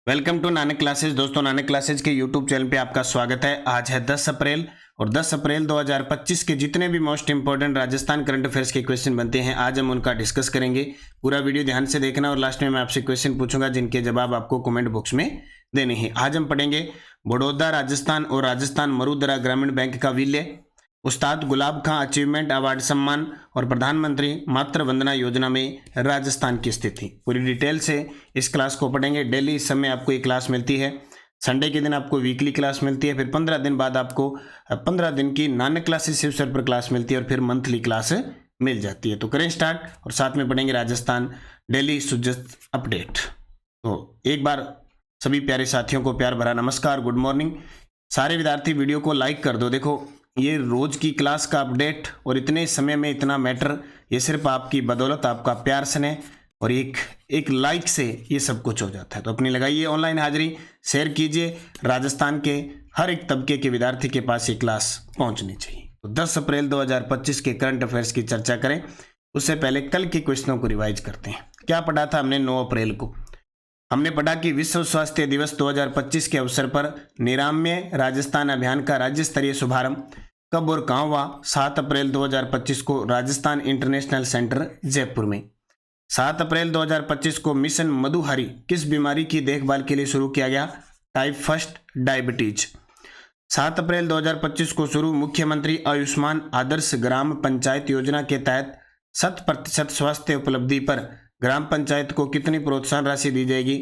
Welcome to Nanak classes. दोस्तों, Nanak classes के YouTube channel पे आपका स्वागत है। आज है 10 अप्रैल और 10 अप्रैल 2025 के जितने भी most important Rajasthan current affairs के क्वेश्चन बनते हैं आज हम उनका डिस्कस करेंगे। पूरा वीडियो ध्यान से देखना और लास्ट में मैं आपसे क्वेश्चन पूछूंगा जिनके जवाब आपको कमेंट बॉक्स में देने हैं। आज हम पढ़ेंगे बड़ौदा राजस्थान और राजस्थान मरुधरा ग्रामीण बैंक का विलय, उस्ताद गुलाब खां अचीवमेंट अवार्ड सम्मान और प्रधानमंत्री मातृ वंदना योजना में राजस्थान की स्थिति। पूरी डिटेल से इस क्लास को पढ़ेंगे। डेली इस समय आपको ये क्लास मिलती है। संडे के दिन आपको वीकली क्लास मिलती है, फिर 15 दिन बाद आपको 15 दिन की नानक क्लासेस शिव सर पर क्लास मिलती है और फिर मंथली क्लास मिल जाती है। तो करें स्टार्ट और साथ में पढ़ेंगे राजस्थान डेली सुजस्ट अपडेट। तो एक बार सभी प्यारे साथियों को प्यार भरा नमस्कार, गुड मॉर्निंग। सारे विद्यार्थी वीडियो को लाइक कर दो। देखो, ये रोज की क्लास का अपडेट और इतने समय में इतना मैटर, ये सिर्फ आपकी बदौलत, आपका प्यार स्नेह और एक लाइक से ये सब कुछ हो जाता है। तो अपनी लगाइए ऑनलाइन हाजिरी, शेयर कीजिए। राजस्थान के हर एक तबके के विद्यार्थी के पास ये क्लास पहुंचनी चाहिए। तो 10 अप्रैल 2025 के करंट अफेयर्स की चर्चा करें उससे पहले कल के क्वेश्चनों को रिवाइज करते हैं। क्या पढ़ा था हमने? 9 अप्रैल को हमने पढ़ा कि विश्व स्वास्थ्य दिवस 2025 के अवसर पर 99वें राजस्थान अभियान का राज्य स्तरीय शुभारंभ कब और कहां हुआ? 7 अप्रैल 2025 को राजस्थान इंटरनेशनल सेंटर जयपुर में। 7 अप्रैल 2025 को मिशन मधुहरी किस बीमारी की देखभाल के लिए शुरू किया गया? Type first diabetes. 7 अप्रैल 2025 को शुरू मुख्यमंत्री आयुष्मान आदर्श ग्राम पंचायत योजना के तहत 100% स्वास्थ्य उपलब्धि पर ग्राम पंचायत को कितनी प्रोत्साहन राशि दी जाएगी?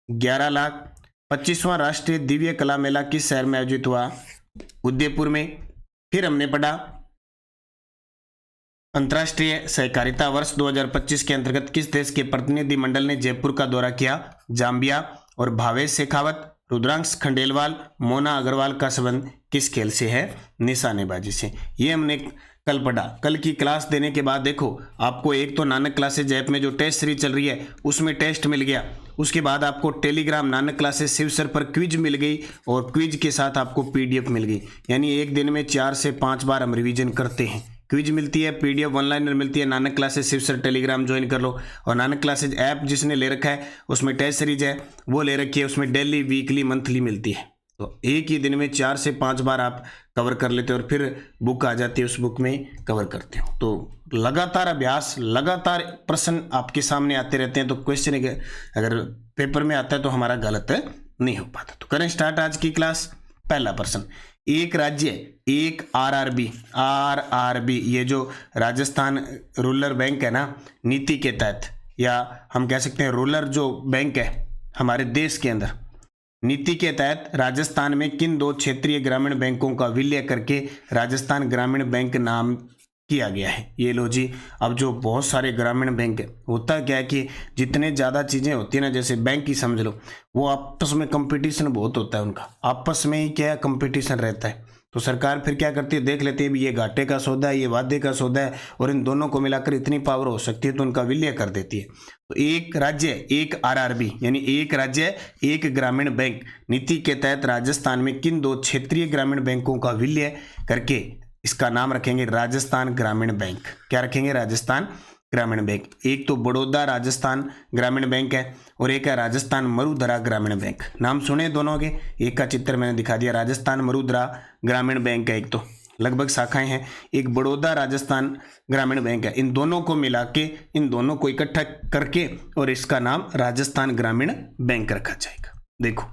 11 लाख। 25वां राष्ट्रीय दिव्य कला मेला किस शहर में आयोजित हुआ? उदयपुर में। फिर हमने पढ़ा अंतर्राष्ट्रीय सहकारिता वर्ष 2025 के अंतर्गत किस देश के प्रतिनिधि मंडल ने जयपुर का दौरा किया? जाम्बिया। और भावेश शेखावत, रुद्रांश खंडेलवाल, मोना अग्रवाल का संबंध किस खेल से है? निशानेबाजी से। ये हमने कल पढ़ा। कल की क्लास देने के बाद देखो, आपको एक तो नानक क्लासेज ऐप में जो टेस्ट सीरीज चल रही है उसमें टेस्ट मिल गया। उसके बाद आपको Telegram Nanak classes Shiv sir पर क्विज मिल गई और क्विज के साथ आपको पीडीएफ मिल गई। यानी एक दिन में 4 से 5 बार हम रिवीजन करते हैं। क्विज मिलती है, पीडीएफ ऑनलाइन मिलती है। Nanak classes Shiv sir Telegram join कर लो। और नानक क्लासेज ऐप जिसने ले रखा है उसमें टेस्ट सीरीज है वो ले रखी है, उसमें डेली वीकली मंथली मिलती है। तो एक ही दिन में 4 से 5 बार आप कवर कर लेते हो और फिर बुक आ जाती है, उस बुक में कवर करते हो। तो लगातार अभ्यास, लगातार प्रश्न आपके सामने आते रहते हैं। तो क्वेश्चन अगर पेपर में आता है तो हमारा गलत नहीं हो पाता। तो करें स्टार्ट आज की क्लास। पहला प्रश्न, एक राज्य एक आरआरबी, ये जो राजस्थान रूरल बैंक है ना, नीति के तहत, या हम कह सकते हैं रूरल जो बैंक है हमारे देश के अंदर, नीति के तहत राजस्थान में किन 2 क्षेत्रीय ग्रामीण बैंकों का विलय करके राजस्थान ग्रामीण बैंक नाम किया गया है? ये लो जी। अब जो बहुत सारे ग्रामीण बैंक है, होता क्या है कि जितने ज़्यादा चीज़ें होती है ना, जैसे बैंक ही समझ लो, वो आपस में कंपटीशन बहुत होता है उनका, आपस में ही क्या कंपटीशन रहता है। तो सरकार फिर क्या करती है, देख लेती है भी ये घाटे का सौदा है, ये वादे का सौदा है और इन दोनों को मिलाकर इतनी पावर हो सकती है, तो उनका विलय कर देती है। तो एक राज्य एक आरआरबी यानी एक राज्य एक ग्रामीण बैंक नीति के तहत राजस्थान में किन 2 क्षेत्रीय ग्रामीण बैंकों का विलय करके इसका नाम रखेंगे राजस्थान ग्रामीण बैंक। क्या रखेंगे? राजस्थान ग्रामीण बैंक। एक तो बड़ौदा राजस्थान ग्रामीण बैंक है और एक है राजस्थान मरुधरा ग्रामीण बैंक। नाम सुने दोनों के, एक का चित्र मैंने दिखा दिया। राजस्थान मरुधरा ग्रामीण बैंक है एक, तो लगभग शाखाएं हैं। एक बड़ौदा राजस्थान ग्रामीण बैंक है। इन दोनों को मिला के, इन दोनों को इकट्ठा करके और इसका नाम राजस्थान ग्रामीण बैंक रखा जाएगा। देखो,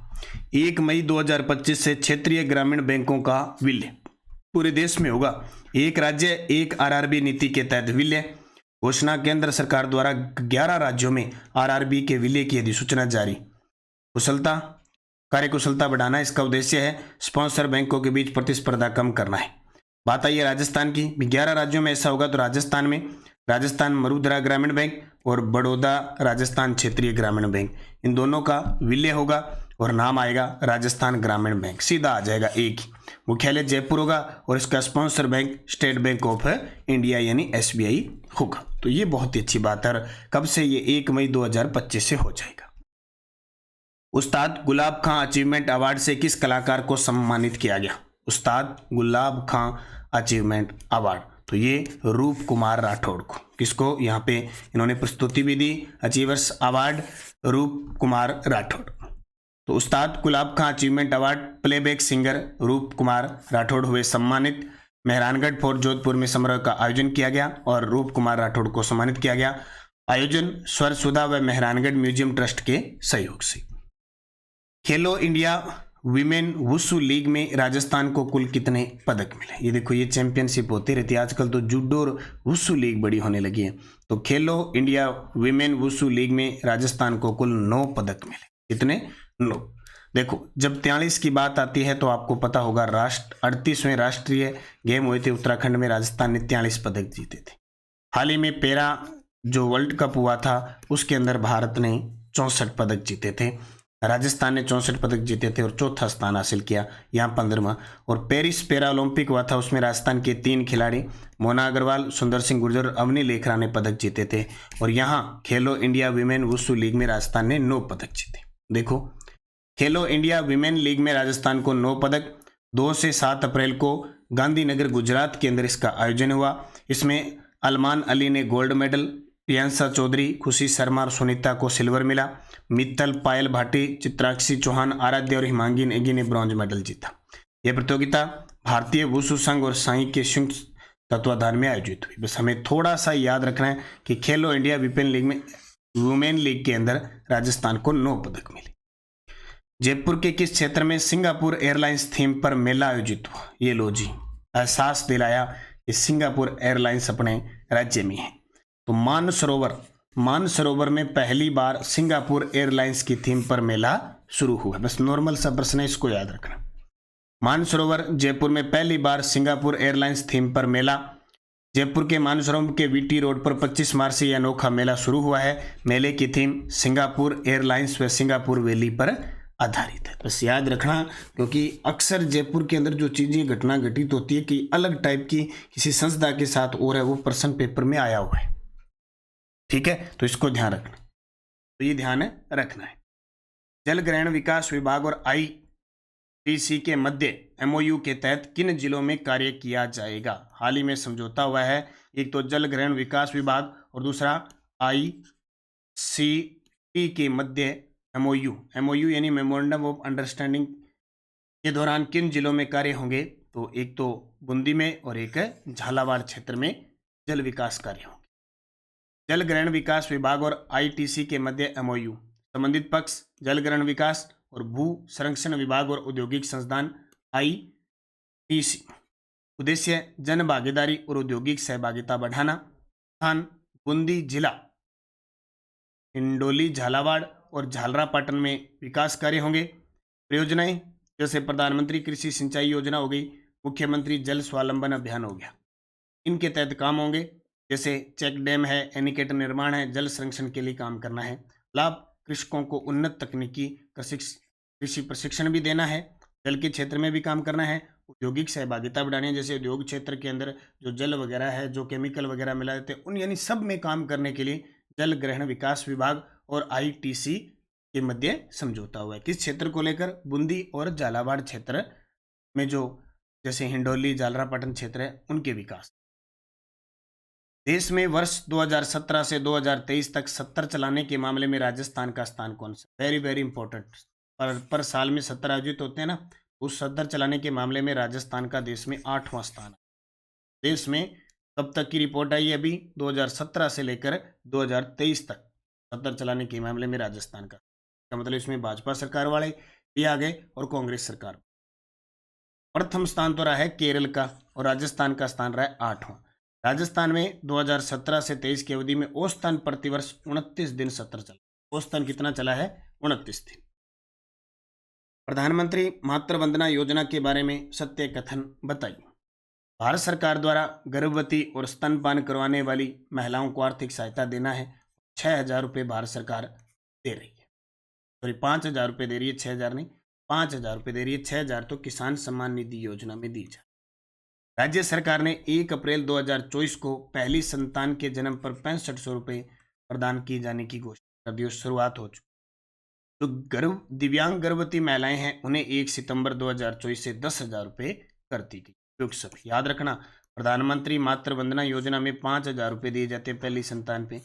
1 मई 2025 से क्षेत्रीय ग्रामीण बैंकों का विलय पूरे देश में होगा। एक राज्य एक आरआरबी नीति के तहत विलय घोषणा केंद्र सरकार द्वारा 11 राज्यों में आरआरबी के विलय की अधिसूचना जारी। कुशलता, कार्यकुशलता बढ़ाना इसका उद्देश्य है। स्पॉन्सर बैंकों के बीच प्रतिस्पर्धा कम करना है। बात आई है राजस्थान की, 11 राज्यों में ऐसा होगा। तो राजस्थान में राजस्थान मरुधरा ग्रामीण बैंक और बड़ौदा राजस्थान क्षेत्रीय ग्रामीण बैंक, इन दोनों का विलय होगा और नाम आएगा राजस्थान ग्रामीण बैंक। सीधा आ जाएगा एक ही। मुख्यालय जयपुर होगा और इसका sponsor bank state bank of India यानी एसबीआई होगा। तो ये बहुत ही अच्छी बात है। कब से? ये 1 मई 2025 से हो जाएगा। उस्ताद गुलाब खां अचीवमेंट अवार्ड से किस कलाकार को सम्मानित किया गया? उस्ताद गुलाब खां अचीवमेंट अवार्ड, तो ये रूप कुमार राठौड़ को, किसको? यहाँ पे इन्होंने प्रस्तुति भी दी, अचीवर्स अवार्ड रूप कुमार राठौड़। तो उस्ताद गुलाब खां अचीवमेंट अवार्ड प्लेबैक सिंगर रूप कुमार राठौड़ हुए सम्मानित। मेहरानगढ़ फोर्ट जोधपुर में समारोह का आयोजन किया गया और रूप कुमार राठौड़ को सम्मानित किया गया। आयोजन स्वर सुधा व मेहरानगढ़ म्यूजियम ट्रस्ट के सहयोग से। खेलो इंडिया विमेन वुसु लीग में राजस्थान को कुल कितने पदक मिले? ये देखो, ये चैंपियनशिप होती रहती है आजकल, तो जूडो और वुसु लीग बड़ी होने लगी है। तो खेलो इंडिया विमेन वुसु लीग में राजस्थान को कुल 9 पदक मिले। कितने? 9। देखो, जब 43 की बात आती है तो आपको पता होगा 38वें राष्ट्रीय गेम हुए थे उत्तराखंड में, राजस्थान ने 43 पदक जीते थे। हाल ही में पैरा जो वर्ल्ड कप हुआ था उसके अंदर भारत ने 64 पदक जीते थे, राजस्थान ने 64 पदक जीते थे और चौथा स्थान हासिल किया, यहाँ 15वां। और पेरिस पैरा ओलंपिक हुआ था, उसमें राजस्थान के 3 खिलाड़ी मोना अग्रवाल, सुंदर सिंह गुर्जर और अवनी लेखरा ने पदक जीते थे। और यहाँ खेलो इंडिया विमेन वुसु लीग में राजस्थान ने 9 पदक जीते। देखो, खेलो इंडिया विमेन लीग में राजस्थान को 9 पदक। 2 से 7 अप्रैल को गांधीनगर गुजरात के अंदर इसका आयोजन हुआ। इसमें अलमान अली ने गोल्ड मेडल, प्रियंका चौधरी, खुशी शर्मा और सुनीता को सिल्वर मिला। मित्तल, पायल भाटी, चित्राक्षी चौहान, आराध्य और हिमांगी नेगी ने ब्रॉन्ज मेडल जीता। यह प्रतियोगिता भारतीय वुसु संघ और साई के संयुक्त तत्वाधान में आयोजित हुई। बस हमें थोड़ा सा याद रखना है कि खेलो इंडिया वुमेन लीग के अंदर राजस्थान को 9 पदक मिले। जयपुर के किस क्षेत्र में सिंगापुर एयरलाइंस थीम पर मेला आयोजित हुआ? ये लो जी, एहसास दिलाया कि सिंगापुर एयरलाइंस अपने राज्य में है। तो मानसरोवर में पहली बार सिंगापुर एयरलाइंस की थीम पर मेला शुरू हुआ। बस नॉर्मल सा प्रश्न है, इसको याद रखना। मानसरोवर जयपुर में पहली बार सिंगापुर एयरलाइंस थीम पर मेला। जयपुर के मानसरोवर के वीटी रोड पर 25 मार्च से यह अनोखा मेला शुरू हुआ है। मेले की थीम सिंगापुर एयरलाइंस व सिंगापुर वैली पर आधारित है। बस याद रखना, क्योंकि अक्सर जयपुर के अंदर जो चीजें घटना घटित होती है कि अलग टाइप की किसी संस्था के साथ हो रहा है, वो प्रश्न पेपर में आया हुआ है। ठीक है, तो इसको ध्यान रखना। तो ये ध्यान रखना है। जल ग्रहण विकास विभाग और आईटीसी के मध्य एमओयू के तहत किन जिलों में कार्य किया जाएगा? हाल ही में समझौता हुआ है। एक तो जल ग्रहण विकास विभाग और दूसरा आईसीटी के मध्य एमओयू यानी मेमोरेंडम ऑफ अंडरस्टैंडिंग के दौरान किन जिलों में कार्य होंगे? तो एक तो बूंदी में और एक झालावाड़ क्षेत्र में जल विकास कार्य होंगे। जल ग्रहण विकास विभाग और आईटीसी के मध्य एमओयू। संबंधित पक्ष जल ग्रहण विकास और भू संरक्षण विभाग और औद्योगिक संस्थान आईटीसी। उद्देश्य जन भागीदारी और औद्योगिक सहभागिता बढ़ाना। स्थान बूंदी जिला, हिंडोली, झालावाड़ और झालरापाटन में विकास कार्य होंगे। परियोजनाएं जैसे प्रधानमंत्री कृषि सिंचाई योजना हो गई, मुख्यमंत्री जल स्वावलंबन अभियान हो गया, इनके तहत काम होंगे। जैसे चेक डैम है, एनीकेट निर्माण है, जल संरक्षण के लिए काम करना है। लाभ कृषकों को उन्नत तकनीकी कृषि प्रशिक्षण भी देना है। जल के क्षेत्र में भी काम करना है। औद्योगिक सहभागिता बढ़ानी है, जैसे उद्योग क्षेत्र के अंदर जो जल वगैरह है, जो केमिकल वगैरह मिला देते हैं, उन यानी सब में काम करने के लिए जल ग्रहण विकास विभाग और आईटीसी के मध्य समझौता हुआ है। किस क्षेत्र को लेकर? बूंदी और झालावाड़ क्षेत्र में, जो जैसे हिंडोली, झालरापाटन क्षेत्र है, उनके विकास। देश में वर्ष 2017 से 2023 तक 70 चलाने के मामले में राजस्थान का स्थान कौन सा? Very very important. पर साल में 70 आयोजित होते हैं ना, उस 70 चलाने के मामले में राजस्थान का देश में 8वां स्थान है। देश में कब तक की रिपोर्ट आई? अभी 2017 से लेकर 2023 तक 70 चलाने के मामले में राजस्थान का मतलब इसमें भाजपा सरकार वाले भी आ गए और कांग्रेस सरकार। प्रथम स्थान तो रहा है केरल का और राजस्थान का स्थान रहा है 8वां। राजस्थान में 2017 से 23 की अवधि में औसतन प्रतिवर्ष 29 दिन 70 चला। औसतन कितना चला है? 29 दिन। प्रधानमंत्री मातृ वंदना योजना के बारे में सत्य कथन बताइए। भारत सरकार द्वारा गर्भवती और स्तनपान करवाने वाली महिलाओं को आर्थिक सहायता देना है। 6,000 रुपये भारत सरकार दे रही है। सॉरी, 5,000 रुपये दे रही है, 6,000 नहीं, 5,000 रुपये दे रही है। 6,000 तो किसान सम्मान निधि योजना में दी जाए। राज्य सरकार ने 1 अप्रैल 2024 को पहली संतान के जन्म पर 6500 रुपये प्रदान किए जाने की घोषणा कर दी। शुरुआत हो चुकी। जो दिव्यांग गर्भवती महिलाएं हैं उन्हें 1 सितंबर 2024 से 10,000 रुपये कर दी गई। उपयुक्त सभी याद रखना, प्रधानमंत्री मातृ वंदना योजना में 5,000 रुपये दिए जाते हैं पहली संतान पे।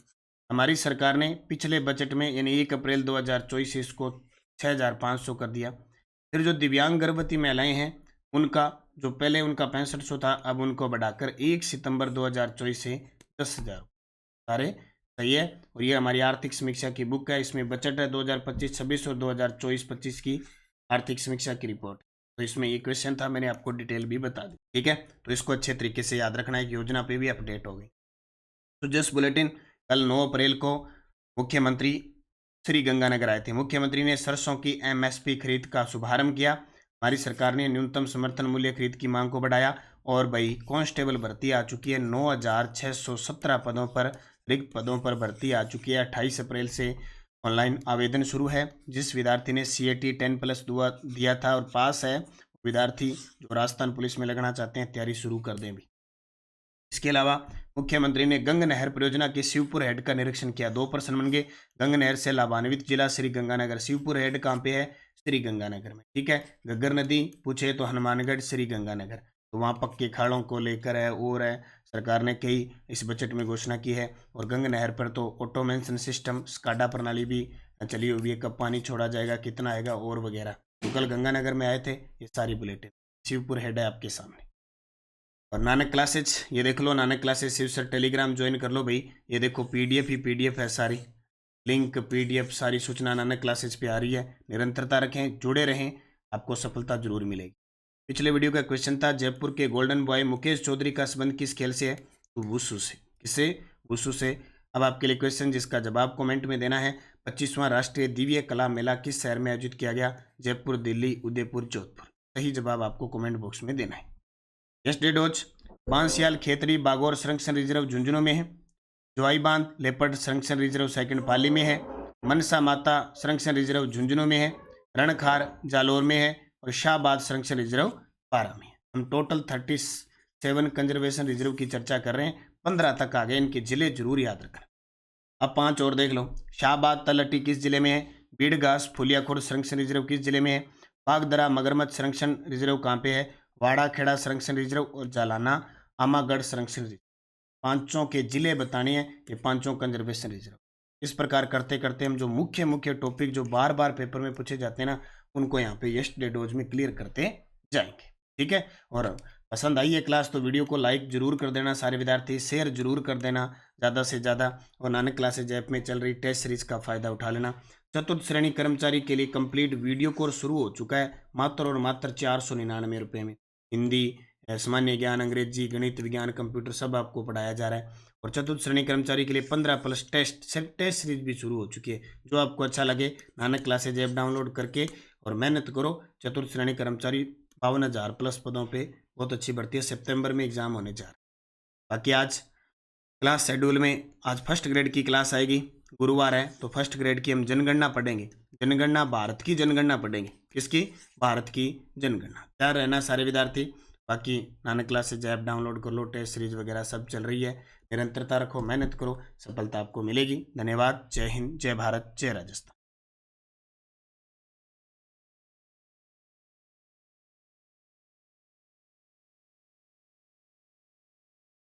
हमारी सरकार ने पिछले बजट में यानी 1 अप्रैल 2024 से इसको 6,500 कर दिया। फिर जो दिव्यांग गर्भवती महिलाएं हैं उनका जो पहले उनका 6500 था, अब उनको बढ़ाकर 1 सितंबर 2024 से 10,000 सारे सही है। और ये हमारी आर्थिक समीक्षा की बुक है, इसमें बजट है 2025-26 और 2024-25 की आर्थिक समीक्षा की रिपोर्ट। तो इसमें ये क्वेश्चन था, मैंने आपको डिटेल भी बता दी, ठीक है। तो इसको अच्छे तरीके से याद रखना है कि योजना पे भी अपडेट हो गई। तो जस्ट बुलेटिन, कल 9 अप्रैल को मुख्यमंत्री श्री गंगानगर आए थे। मुख्यमंत्री ने सरसों की एमएसपी खरीद का शुभारंभ किया। हमारी सरकार ने न्यूनतम समर्थन मूल्य खरीद की मांग को बढ़ाया। और भाई कांस्टेबल भर्ती आ चुकी है, 9,617 पदों पर, रिक्त पदों पर भर्ती आ चुकी है। 28 अप्रैल से ऑनलाइन आवेदन शुरू है। जिस विद्यार्थी ने CAT 10+ दिया था और पास है, विद्यार्थी जो राजस्थान पुलिस में लगना चाहते हैं तैयारी शुरू कर दें भी। इसके अलावा मुख्यमंत्री ने गंग नहर परियोजना के शिवपुर हेड का निरीक्षण किया। 2 प्रश्न बन गए। गंग नहर से लाभान्वित जिला श्री गंगानगर। शिवपुर हेड कहाँ पे है? श्री गंगानगर में, ठीक है। घग्गर नदी पूछे तो हनुमानगढ़ श्री गंगानगर, तो वहाँ पक्के खाड़ों को लेकर है और है सरकार ने कई इस बजट में घोषणा की है। और गंग नहर पर तो ऑटोमेशन सिस्टम स्काडा प्रणाली भी चली हुई है, कब पानी छोड़ा जाएगा, कितना आएगा और वगैरह। तो कल गंगानगर में आए थे, ये सारी बुलेटिन। शिवपुर हेड है आपके सामने। और नानक क्लासेज, ये देख लो, Nanak classes Shiv sir Telegram join कर लो भाई। ये देखो PDF ही PDF है सारी, लिंक PDF सारी सूचना नानक क्लासेज पे आ रही है। निरंतरता रखें, जुड़े रहें, आपको सफलता जरूर मिलेगी। पिछले वीडियो का क्वेश्चन था जयपुर के गोल्डन बॉय मुकेश चौधरी का संबंध किस खेल से है? तो वुशु से। किससे? वुशु से। अब आपके लिए क्वेश्चन जिसका जवाब कमेंट में देना है। 25वां राष्ट्रीय दिव्य कला मेला किस शहर में आयोजित किया गया? जयपुर, दिल्ली, उदयपुर, जोधपुर। सही जवाब आपको कमेंट बॉक्स में देना है। यस्टरडे डोज, बांसियाल खेतरी बागौर संरक्षण रिजर्व झुंझुनू में है। जोई बांध लेपर्ड संरक्षण रिजर्व सेकंड पाली में है। मनसा माता संरक्षण रिजर्व झुंझुनू में है। रणखार जालोर में है। और शाहबाद संरक्षण रिजर्व पारा में है। हम टोटल 37 कंजर्वेशन रिजर्व की चर्चा कर रहे हैं। 15 तक आ गए, इनके जिले जरूर याद रखना। अब 5 और देख लो। शाहबाद तलहटी किस जिले में है? बीड़घास फुलियाखुर्द संरक्षण रिजर्व किस जिले में है? बागदरा मगरमच्छ संरक्षण रिजर्व कहाँ पे है? वाड़ा खेड़ा संरक्षण रिजर्व और जालाना आमागढ़ संरक्षण रिजर्व। 5 के जिले बताने हैं, ये 5 कंजर्वेशन रिजर्व। इस प्रकार करते करते हम जो मुख्य मुख्य टॉपिक जो बार बार पेपर में पूछे जाते हैं ना, उनको यहाँ पे यस्टरडे डोज में क्लियर करते जाएंगे, ठीक है। और पसंद आई है क्लास तो वीडियो को लाइक जरूर कर देना सारे विद्यार्थी, शेयर जरूर कर देना ज़्यादा से ज़्यादा। और नानक क्लासेज ऐप में चल रही टेस्ट सीरीज का फ़ायदा उठा लेना। चतुर्थ श्रेणी कर्मचारी के लिए कंप्लीट वीडियो कोर्स शुरू हो चुका है, मात्र और मात्र 499 रुपये में। हिंदी, सामान्य ज्ञान, अंग्रेजी, गणित, विज्ञान, कंप्यूटर सब आपको पढ़ाया जा रहा है। और चतुर्थ श्रेणी कर्मचारी के लिए 15+ टेस्ट सीरीज भी शुरू हो चुकी है। जो आपको अच्छा लगे नानक क्लासेज ऐप डाउनलोड करके और मेहनत करो। चतुर्थ श्रेणी कर्मचारी 52,000+ पदों पे बहुत अच्छी भर्ती है, सितंबर में एग्जाम होने जा रहा है। बाकी आज क्लास शेड्यूल में आज फर्स्ट ग्रेड की क्लास आएगी, गुरुवार है तो फर्स्ट ग्रेड की हम जनगणना पढ़ेंगे। जनगणना, भारत की जनगणना पढ़ेंगे। किसकी? भारत की जनगणना। तैयार रहना सारे विद्यार्थी। बाकी नानक क्लासेज ऐप डाउनलोड कर लो, टेस्ट सीरीज वगैरह सब चल रही है। निरंतरता रखो, मेहनत करो, सफलता आपको मिलेगी। धन्यवाद। जय हिंद, जय भारत, जय राजस्थान।